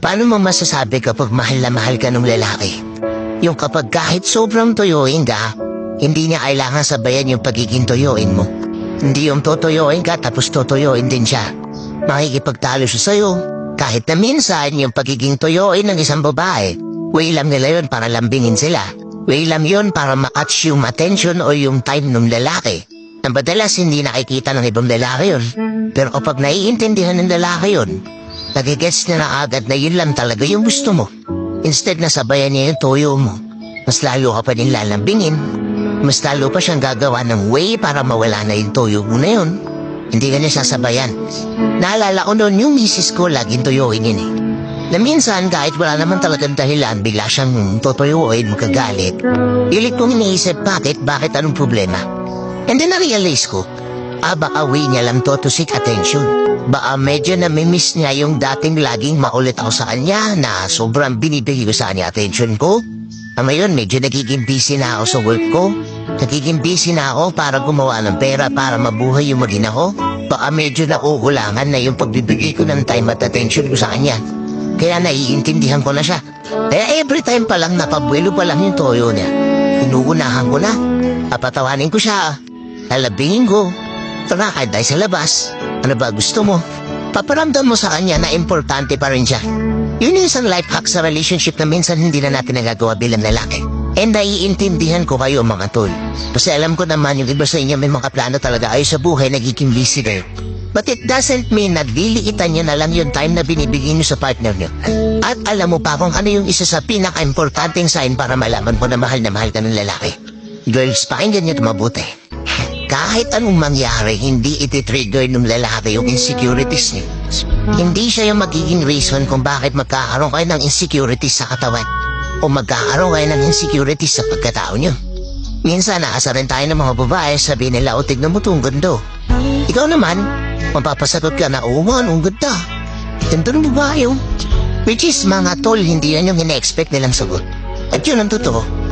Paano mo masasabi kapag mahal na mahal ka ng lalaki? Yung kapag kahit sobrang tuyuin ka, hindi niya kailangan sabayan yung pagiging tuyuin mo. Hindi yung tutuyuin ka tapos tutuyuin din siya. Makikipagtalo siya sa'yo. Kahit na minsan yung pagiging tuyuin ng isang babae, way lang nila yun para lambingin sila. Way lang yun para ma-catch yung attention o yung time ng lalaki. Na madalas hindi nakikita ng ibang lalaki yun. Pero kapag naiintindihan ng lalaki yun, nagigets niya na agad na yun lang talaga yung gusto mo. Instead na sabayan niya yung tuyo mo, mas lalo ka pa din lalambingin. Mas lalo pa siyang gagawa ng way para mawala na yung tuyo mo na yun. Hindi ka niya sasabayan. Naalala ko noon yung misis ko laging tuyuin yun eh. Na minsan kahit wala naman talagang dahilan, bigla siyang tutuyuin, magagalit. Pilit kong iniisip bakit anong problema. And then na-realize ko, baka way niya lang to seek attention. Baka medyo namimiss niya yung dating laging maulit ako sa kanya na sobrang binibigay ko sa kanya attention ko. Ngayon medyo nagiging busy na ako sa work ko. Nagiging busy na ako para gumawa ng pera para mabuhay yung magina ko. Baka medyo nauulangan na yung pagbibigay ko ng time at attention ko sa kanya. Kaya naiintindihan ko na siya. Kaya every time pa lang napabuelo pa lang yung toyo niya, inuunahan ko na. Papatawanin ko siya. Lalabingin ko. Tara, kahit dahil sa labas. Ano ba gusto mo? Paparamdam mo sa kanya na importante pa rin siya. Yun yung isang life hack sa relationship na minsan hindi na natin nagagawa bilang lalaki. And naiintindihan ko kayo mga tol. Kasi alam ko naman yung iba sa inyo may mga plano talaga ay sa buhay nagiging busy kayo. But it doesn't mean na diliitan nyo na lang yung time na binibigyan nyo sa partner nyo. At alam mo pa kung ano yung isa sa pinaka-importanting sign para malaman mo na mahal ka ng lalaki. Girls, pakinggan nyo ito mabuti. Kahit anong mangyari, hindi iti-trigger ng lalaki yung insecurities niyo. Hindi siya yung magiging reason kung bakit magkakaroon kayo ng insecurities sa katawan o magkakaroon kayo ng insecurities sa pagkatao niyo. Minsan, naasa rin tayo ng mga babae, sabihin nila, o tignan mo itong ganda. Ikaw naman, mapapasagot ka na, oo man, ang ganda. Ganda ng babae. Which is, mga tol, hindi yan yung ina-expect nilang sagot. At yun ang totoo.